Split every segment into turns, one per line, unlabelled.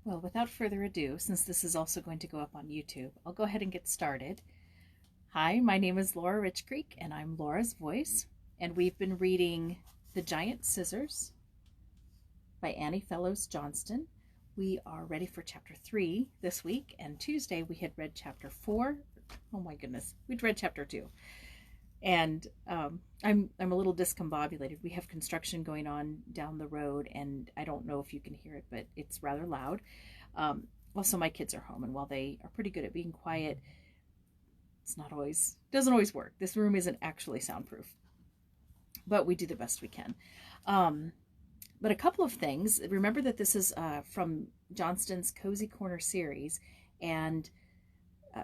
Well, without further ado, since this is also going to go up on YouTube, I'll go ahead and get started. Hi, my name is Laura Rich Creek, and I'm Laura's voice, and we've been reading The Giant Scissors by Annie Fellows Johnston. We are ready for chapter 3 this week, and Tuesday we had read chapter 4. Oh my goodness, we'd read chapter 2. And I'm a little discombobulated. We have construction going on down the road, and I don't know if you can hear it, but it's rather loud. Also, my kids are home, and while they are pretty good at being quiet, doesn't always work. This room isn't actually soundproof, but we do the best we can. But a couple of things. Remember that this is from Johnston's Cozy Corner series, and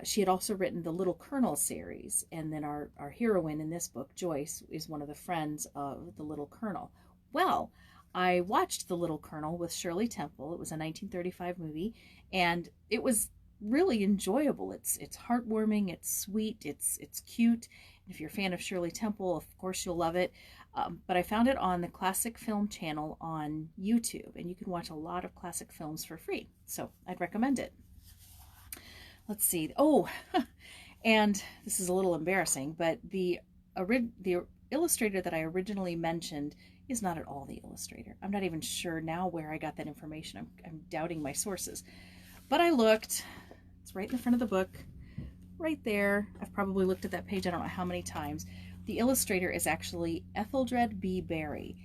she had also written the Little Colonel series, and then our heroine in this book, Joyce, is one of the friends of the Little Colonel. Well, I watched The Little Colonel with Shirley Temple. It was a 1935 movie, and it was really enjoyable. It's heartwarming, it's sweet, it's cute. And if you're a fan of Shirley Temple, of course you'll love it. But I found it on the Classic Film channel on YouTube, and you can watch a lot of classic films for free, so I'd recommend it. Let's see. Oh, and this is a little embarrassing, but the illustrator that I originally mentioned is not at all the illustrator. I'm not even sure now where I got that information. I'm doubting my sources. But I looked. It's right in the front of the book, right there. I've probably looked at that page I don't know how many times. The illustrator is actually Ethelred B. Barry,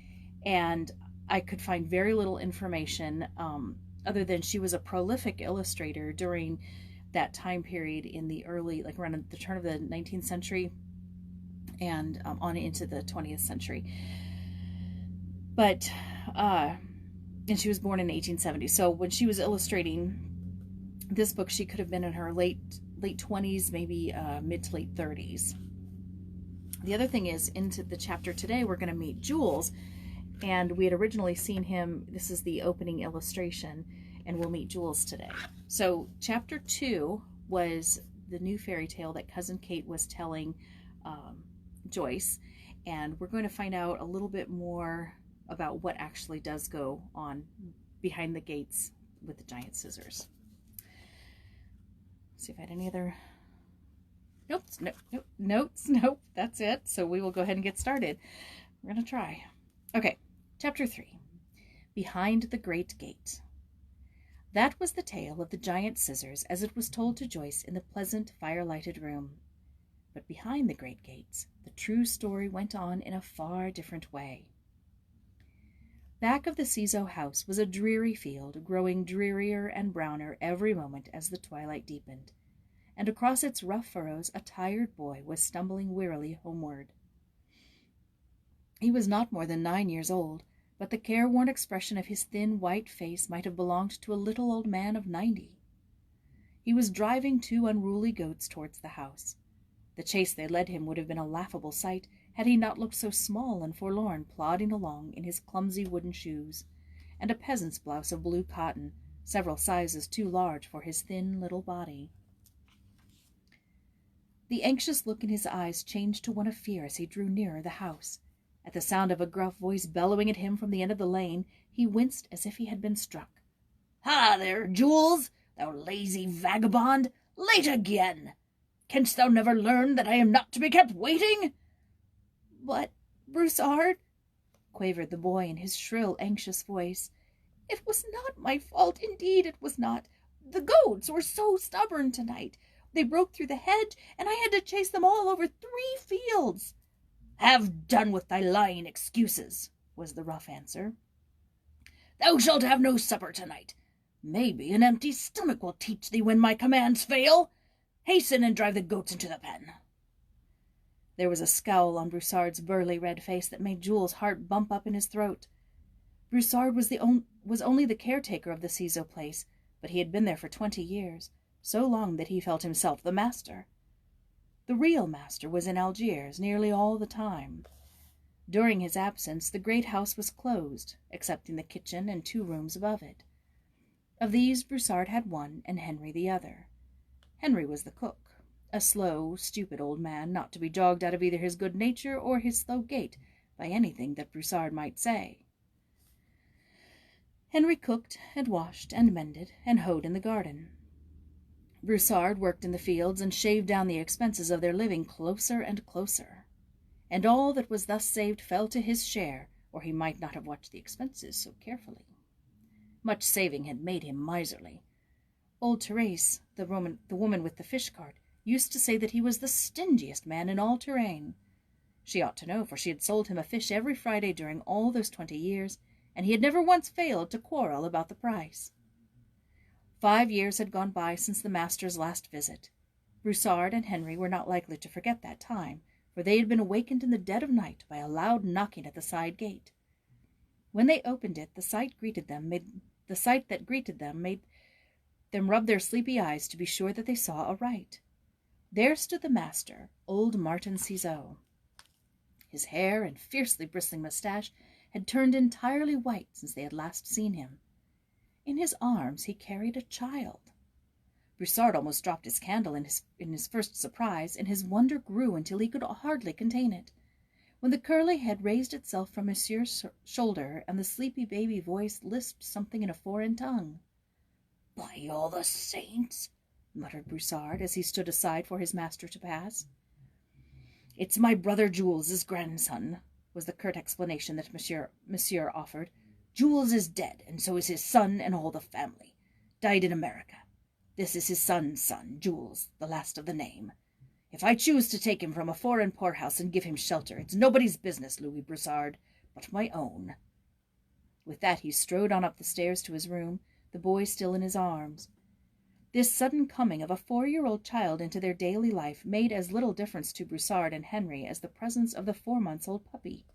and I could find very little information other than she was a prolific illustrator during that time period in the early, like around the turn of the 19th century and on into the 20th century. But, and she was born in 1870. So when she was illustrating this book, she could have been in her late 20s, maybe mid to late 30s. The other thing is, into the chapter today, we're going to meet Jules, and we had originally seen him. This is the opening illustration, and we'll meet Jules today. So chapter 2 was the new fairy tale that Cousin Kate was telling Joyce, and we're going to find out a little bit more about what actually does go on behind the gates with the giant scissors. Let's see if I had any other notes. Nope, that's it. So we will go ahead and get started. We're going to try. Okay, chapter 3, Behind the Great Gate. That was the tale of the giant scissors as it was told to Joyce in the pleasant fire-lighted room. But behind the great gates, the true story went on in a far different way. Back of the Ciseaux house was a dreary field, growing drearier and browner every moment as the twilight deepened, and across its rough furrows a tired boy was stumbling wearily homeward. He was not more than 9 years old, but the careworn expression of his thin, white face might have belonged to a little old man of 90. He was driving 2 unruly goats towards the house. The chase they led him would have been a laughable sight had he not looked so small and forlorn, plodding along in his clumsy wooden shoes, and a peasant's blouse of blue cotton, several sizes too large for his thin little body. The anxious look in his eyes changed to one of fear as he drew nearer the house. At the sound of a gruff voice bellowing at him from the end of the lane, he winced as if he had been struck. "Ha there, Jules, thou lazy vagabond! Late again! Canst thou never learn that I am not to be kept waiting?" "But, Broussard," quavered the boy in his shrill, anxious voice, "it was not my fault, indeed it was not. The goats were so stubborn tonight. They broke through the hedge, and I had to chase them all over 3 fields. "Have done with thy lying excuses," was the rough answer. "Thou shalt have no supper tonight. Maybe an empty stomach will teach thee when my commands fail. Hasten and drive the goats into the pen." There was a scowl on Broussard's burly red face that made Jules' heart bump up in his throat. Broussard was only the caretaker of the Ciseaux place, but he had been there for 20 years, so long that he felt himself the master. The real master was in Algiers nearly all the time. During his absence, the great house was closed, excepting the kitchen and 2 rooms above it. Of these, Broussard had one, and Henry the other. Henry was the cook, a slow, stupid old man, not to be dogged out of either his good nature or his slow gait by anything that Broussard might say. Henry cooked and washed and mended and hoed in the garden. Broussard worked in the fields and shaved down the expenses of their living closer and closer. And all that was thus saved fell to his share, or he might not have watched the expenses so carefully. Much saving had made him miserly. Old Therese, the woman with the fish cart, used to say that he was the stingiest man in all Touraine. She ought to know, for she had sold him a fish every Friday during all those 20 years, and he had never once failed to quarrel about the price. 5 years had gone by since the master's last visit. Broussard and Henry were not likely to forget that time, for they had been awakened in the dead of night by a loud knocking at the side gate. When they opened it, the sight that greeted them made them rub their sleepy eyes to be sure that they saw aright. There stood the master, old Martin Ciseaux. His hair and fiercely bristling moustache had turned entirely white since they had last seen him. In his arms he carried a child. Broussard almost dropped his candle in his first surprise, and his wonder grew until he could hardly contain it. When the curly head raised itself from Monsieur's shoulder, and the sleepy baby voice lisped something in a foreign tongue. "By all the saints," muttered Broussard, as he stood aside for his master to pass. "It's my brother Jules' grandson," was the curt explanation that Monsieur offered. "Jules is dead, and so is his son and all the family. Died in America. This is his son's son, Jules, the last of the name. If I choose to take him from a foreign poorhouse and give him shelter, it's nobody's business, Louis Broussard, but my own." With that he strode on up the stairs to his room, the boy still in his arms. This sudden coming of a 4-year-old child into their daily life made as little difference to Broussard and Henry as the presence of the 4-month-old puppy.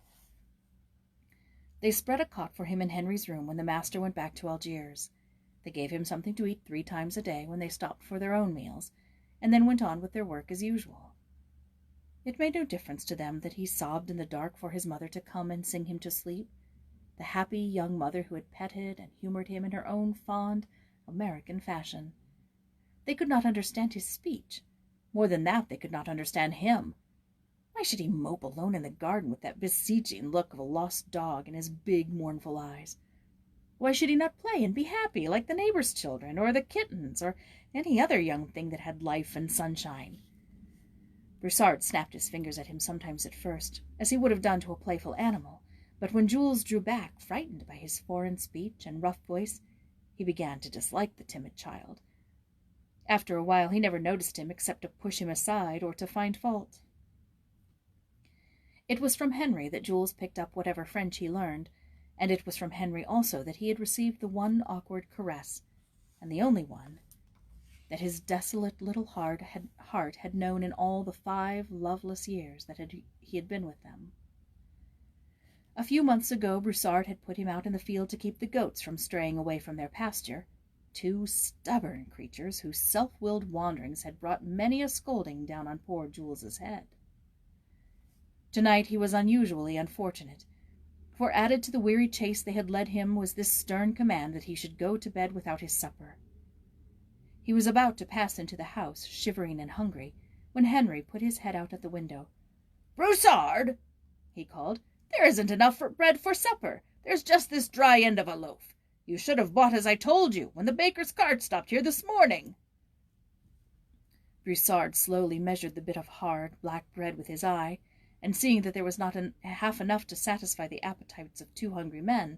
They spread a cot for him in Henry's room when the master went back to Algiers. They gave him something to eat 3 times a day when they stopped for their own meals, and then went on with their work as usual. It made no difference to them that he sobbed in the dark for his mother to come and sing him to sleep, the happy young mother who had petted and humored him in her own fond American fashion. They could not understand his speech. More than that, they could not understand him. Why should he mope alone in the garden with that beseeching look of a lost dog in his big, mournful eyes? Why should he not play and be happy like the neighbors' children, or the kittens, or any other young thing that had life and sunshine? Broussard snapped his fingers at him sometimes at first, as he would have done to a playful animal, but when Jules drew back, frightened by his foreign speech and rough voice, he began to dislike the timid child. After a while he never noticed him except to push him aside or to find fault. It was from Henry that Jules picked up whatever French he learned, and it was from Henry also that he had received the one awkward caress, and the only one, that his desolate little heart had known in all the 5 loveless years that he had been with them. A few months ago Broussard had put him out in the field to keep the goats from straying away from their pasture, 2 stubborn creatures whose self-willed wanderings had brought many a scolding down on poor Jules's head. Tonight he was unusually unfortunate, for added to the weary chase they had led him was this stern command that he should go to bed without his supper. He was about to pass into the house, shivering and hungry, when Henry put his head out at the window. "Broussard," he called, "there isn't enough bread for supper. There's just this dry end of a loaf. You should have bought as I told you when the baker's cart stopped here this morning." Broussard slowly measured the bit of hard, black bread with his eye, and seeing that there was not half enough to satisfy the appetites of 2 hungry men,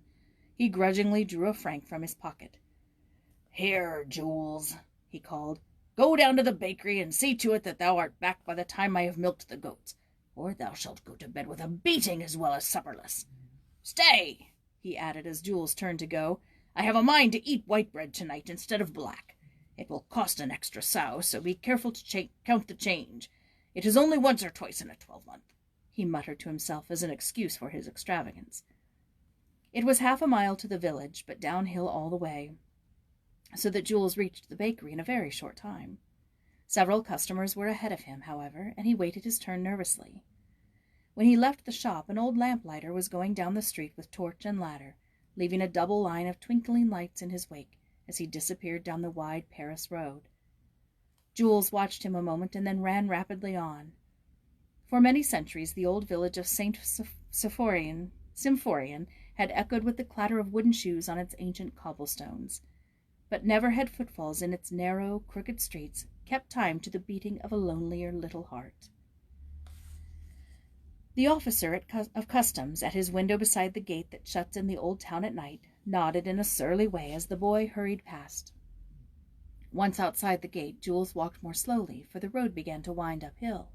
he grudgingly drew a franc from his pocket. "Here, Jules," he called, "go down to the bakery and see to it that thou art back by the time I have milked the goats, or thou shalt go to bed with a beating as well as supperless. Stay," he added as Jules turned to go, "I have a mind to eat white bread tonight instead of black. It will cost an extra sou, so be careful to count the change. It is only once or twice in a 12-month. He muttered to himself as an excuse for his extravagance. It was 1/2 a mile to the village, but downhill all the way, so that Jules reached the bakery in a very short time. Several customers were ahead of him, however, and he waited his turn nervously. When he left the shop, an old lamplighter was going down the street with torch and ladder, leaving a double line of twinkling lights in his wake as he disappeared down the wide Paris road. Jules watched him a moment and then ran rapidly on. For many centuries the old village of Saint Symphorien had echoed with the clatter of wooden shoes on its ancient cobblestones. But never had footfalls in its narrow, crooked streets kept time to the beating of a lonelier little heart. The officer of customs at his window beside the gate that shuts in the old town at night nodded in a surly way as the boy hurried past. Once outside the gate, Jules walked more slowly, for the road began to wind uphill.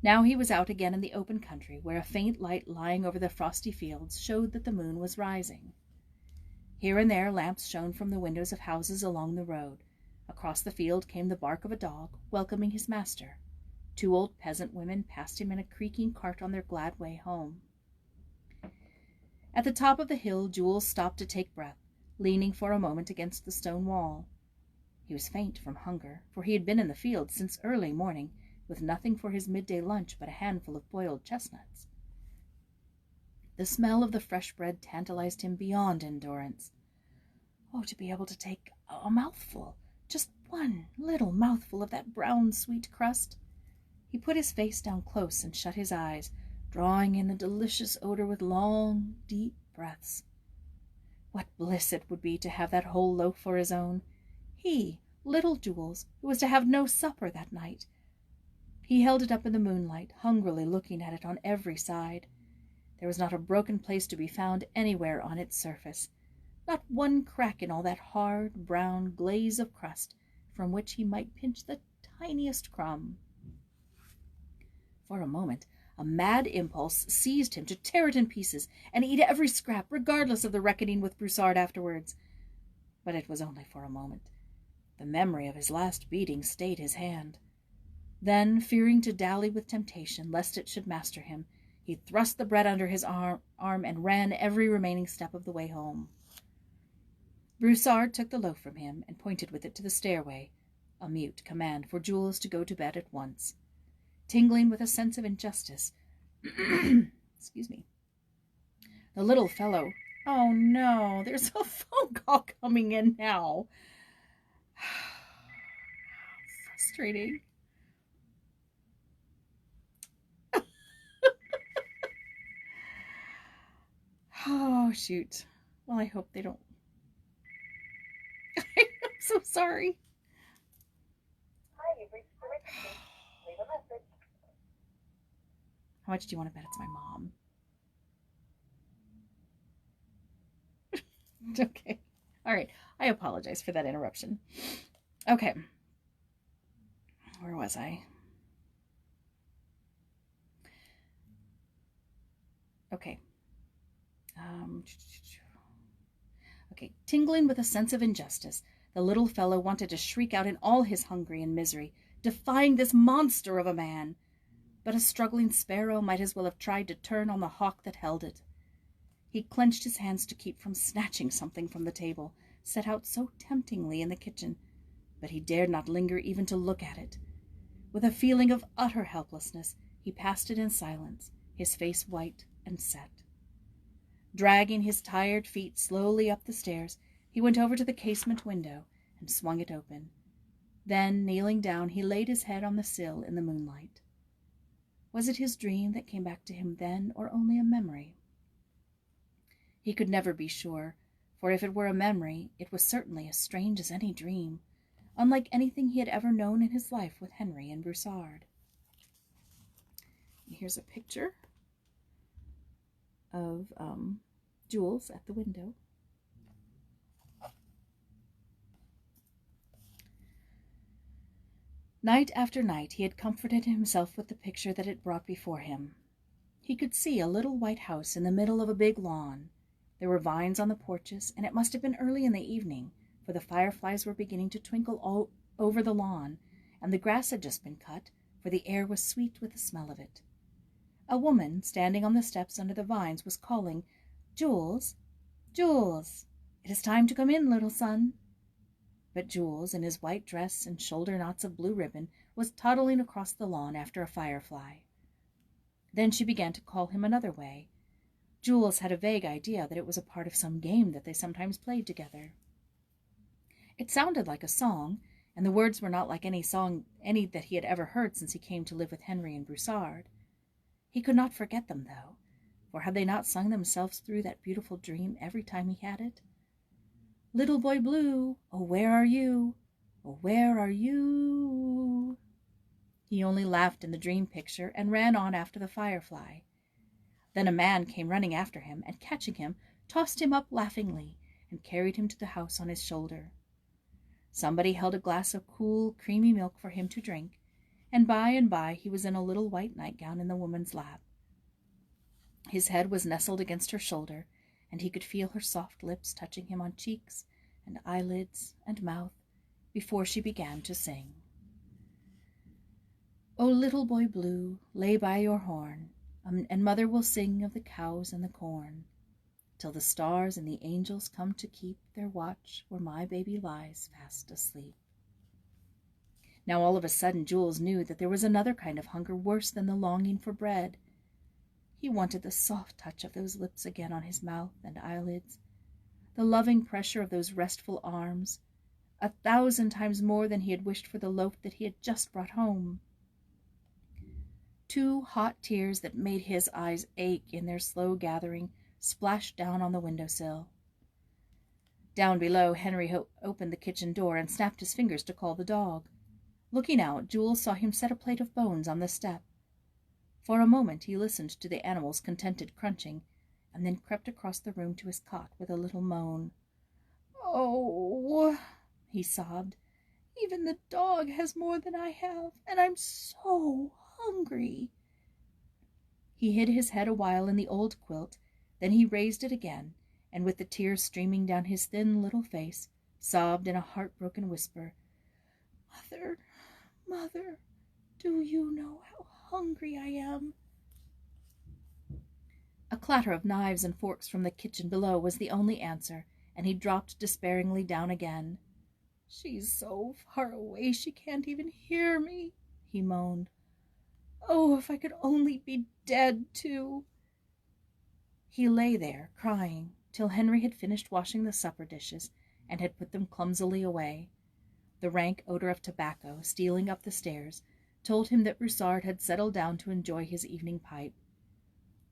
Now he was out again in the open country, where a faint light lying over the frosty fields showed that the moon was rising. Here and there lamps shone from the windows of houses along the road. Across the field came the bark of a dog, welcoming his master. 2 old peasant women passed him in a creaking cart on their glad way home. At the top of the hill, Jules stopped to take breath, leaning for a moment against the stone wall. He was faint from hunger, for he had been in the field since early morning, with nothing for his midday lunch but a handful of boiled chestnuts. The smell of the fresh bread tantalized him beyond endurance. Oh, to be able to take a mouthful, just one little mouthful of that brown, sweet crust. He put his face down close and shut his eyes, drawing in the delicious odor with long, deep breaths. What bliss it would be to have that whole loaf for his own. He, little Jules, who was to have no supper that night. He held it up in the moonlight, hungrily looking at it on every side. There was not a broken place to be found anywhere on its surface, not one crack in all that hard, brown glaze of crust from which he might pinch the tiniest crumb. For a moment, a mad impulse seized him to tear it in pieces and eat every scrap, regardless of the reckoning with Broussard afterwards. But it was only for a moment. The memory of his last beating stayed his hand. Then, fearing to dally with temptation, lest it should master him, he thrust the bread under his arm and ran every remaining step of the way home. Broussard took the loaf from him and pointed with it to the stairway, a mute command for Jules to go to bed at once. Tingling with a sense of injustice, excuse me, the little fellow, oh no, there's a phone call coming in now. Frustrating. Oh, shoot. Well, I hope they don't. I'm so sorry.
Hi, you've reached the register. Leave a message.
How much do you want to bet it's my mom? Okay. All right. I apologize for that interruption. Okay. Where was I? Okay. Okay. Tingling with a sense of injustice, the little fellow wanted to shriek out in all his hungry and misery, defying this monster of a man. But a struggling sparrow might as well have tried to turn on the hawk that held it. He clenched his hands to keep from snatching something from the table, set out so temptingly in the kitchen, but he dared not linger even to look at it. With a feeling of utter helplessness, he passed it in silence, his face white and set. Dragging his tired feet slowly up the stairs, he went over to the casement window and swung it open. Then, kneeling down, he laid his head on the sill in the moonlight. Was it his dream that came back to him then, or only a memory? He could never be sure, for if it were a memory, it was certainly as strange as any dream, unlike anything he had ever known in his life with Henry and Broussard. And here's a picture of Jules at the window. Night after night he had comforted himself with the picture that it brought before him. He could see a little white house in the middle of a big lawn. There were vines on the porches, and it must have been early in the evening, for the fireflies were beginning to twinkle all over the lawn, and the grass had just been cut, for the air was sweet with the smell of it. A woman, standing on the steps under the vines, was calling, "Jules, Jules, it is time to come in, little son." But Jules, in his white dress and shoulder knots of blue ribbon, was toddling across the lawn after a firefly. Then she began to call him another way. Jules had a vague idea that it was a part of some game that they sometimes played together. It sounded like a song, and the words were not like any that he had ever heard since he came to live with Henry and Broussard. He could not forget them, though. for had they not sung themselves through that beautiful dream every time he had it? Little boy blue, oh, where are you? Oh, where are you? He only laughed in the dream picture and ran on after the firefly. Then a man came running after him, and catching him, tossed him up laughingly, and carried him to the house on his shoulder. Somebody held a glass of cool, creamy milk for him to drink, and by he was in a little white nightgown in the woman's lap. His head was nestled against her shoulder, and he could feel her soft lips touching him on cheeks and eyelids and mouth before she began to sing. "O little boy blue, lay by your horn, and mother will sing of the cows and the corn, till the stars and the angels come to keep their watch where my baby lies fast asleep." Now all of a sudden Jules knew that there was another kind of hunger worse than the longing for bread. He wanted the soft touch of those lips again on his mouth and eyelids, the loving pressure of those restful arms, 1,000 times more than he had wished for the loaf that he had just brought home. 2 hot tears that made his eyes ache in their slow gathering splashed down on the windowsill. Down below, Henry opened the kitchen door and snapped his fingers to call the dog. Looking out, Jules saw him set a plate of bones on the step. For a moment he listened to the animal's contented crunching, and then crept across the room to his cot with a little moan. "Oh," he sobbed, "even the dog has more than I have, and I'm so hungry." He hid his head a while in the old quilt, then he raised it again, and with the tears streaming down his thin little face, sobbed in a heartbroken whisper, "Mother, Mother, do you know how hungry I am?" A clatter of knives and forks from the kitchen below was the only answer, and he dropped despairingly down again. "She's so far away she can't even hear me," he moaned. "Oh, if I could only be dead, too." He lay there, crying, till Henry had finished washing the supper dishes and had put them clumsily away. The rank odor of tobacco, stealing up the stairs, told him that Broussard had settled down to enjoy his evening pipe.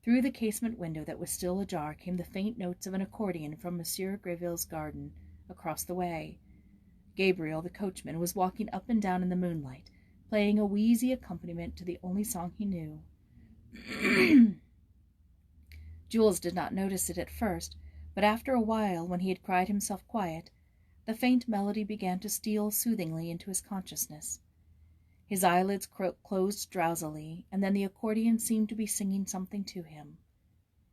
Through the casement window that was still ajar came the faint notes of an accordion from Monsieur Greville's garden across the way. Gabriel, the coachman, was walking up and down in the moonlight, playing a wheezy accompaniment to the only song he knew. Jules did not notice it at first, but after a while, when he had cried himself quiet, the faint melody began to steal soothingly into his consciousness. His eyelids closed drowsily, and then the accordion seemed to be singing something to him.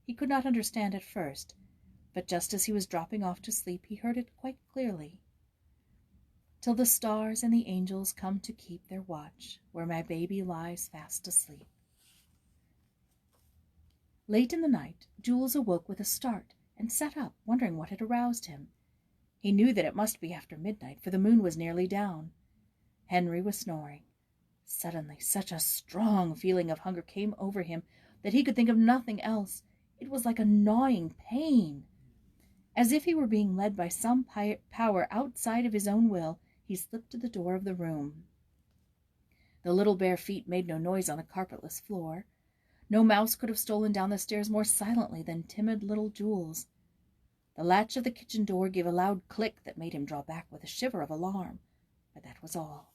He could not understand at first, but just as he was dropping off to sleep he heard it quite clearly. "Till the stars and the angels come to keep their watch where my baby lies fast asleep." Late in the night, Jules awoke with a start and sat up, wondering what had aroused him. He knew that it must be after midnight, for the moon was nearly down. Henry was snoring. Suddenly, such a strong feeling of hunger came over him that he could think of nothing else. It was like a gnawing pain. As if he were being led by some power outside of his own will, he slipped to the door of the room. The little bare feet made no noise on the carpetless floor. No mouse could have stolen down the stairs more silently than timid little Jules. The latch of the kitchen door gave a loud click that made him draw back with a shiver of alarm, but that was all.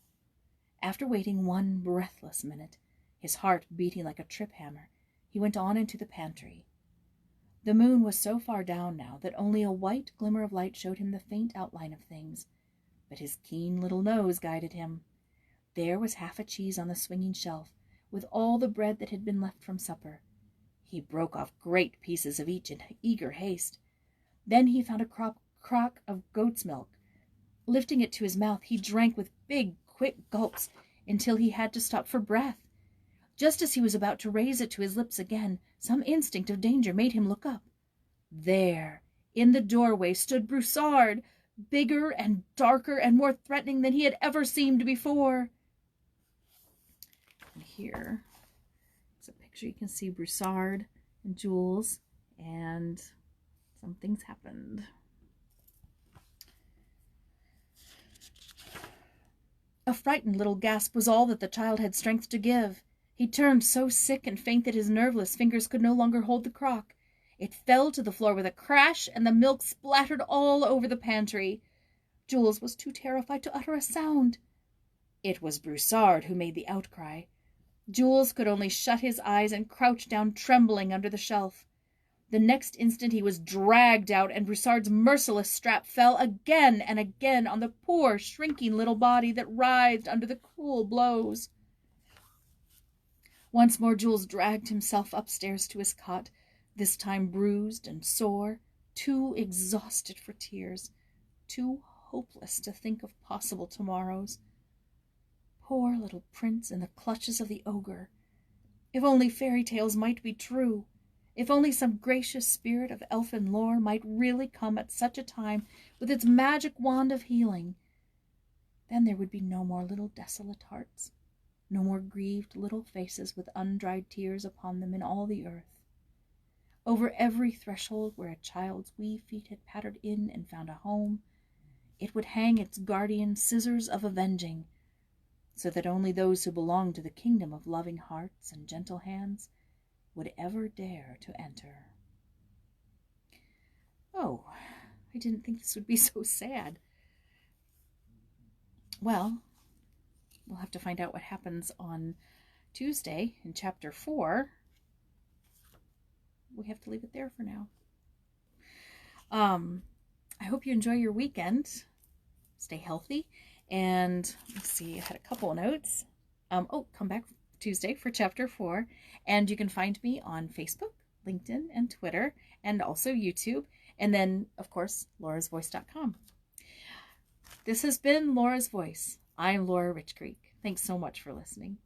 After waiting one breathless minute, his heart beating like a trip hammer, he went on into the pantry. The moon was so far down now that only a white glimmer of light showed him the faint outline of things, but his keen little nose guided him. There was half a cheese on the swinging shelf, with all the bread that had been left from supper. He broke off great pieces of each in eager haste. Then he found a crock of goat's milk. Lifting it to his mouth, he drank with big, quick gulps until he had to stop for breath. Just as he was about to raise it to his lips again, some instinct of danger made him look up. There, in the doorway, stood Broussard, bigger and darker and more threatening than he had ever seemed before. And here is a picture. You can see Broussard and Jules, and something's happened. A frightened little gasp was all that the child had strength to give. He turned so sick and faint that his nerveless fingers could no longer hold the crock. It fell to the floor with a crash, and the milk splattered all over the pantry. Jules was too terrified to utter a sound. It was Broussard who made the outcry. Jules could only shut his eyes and crouch down trembling under the shelf. The next instant he was dragged out, and Broussard's merciless strap fell again and again on the poor, shrinking little body that writhed under the cruel blows. Once more Jules dragged himself upstairs to his cot, this time bruised and sore, too exhausted for tears, too hopeless to think of possible tomorrows. Poor little prince in the clutches of the ogre. If only fairy tales might be true! If only some gracious spirit of elfin lore might really come at such a time with its magic wand of healing! Then there would be no more little desolate hearts, no more grieved little faces with undried tears upon them in all the earth. Over every threshold where a child's wee feet had pattered in and found a home, it would hang its guardian scissors of avenging, so that only those who belonged to the kingdom of loving hearts and gentle hands would ever dare to enter. Oh, I didn't think this would be so sad. Well, we'll have to find out what happens on Tuesday in chapter 4. We have to leave it there for now. I hope you enjoy your weekend. Stay healthy. And let's see, I had a couple of notes. Come back Tuesday for chapter 4. And you can find me on Facebook, LinkedIn, and Twitter, and also YouTube. And then, of course, laurasvoice.com. This has been Laura's Voice. I'm Laura Rich Creek. Thanks so much for listening.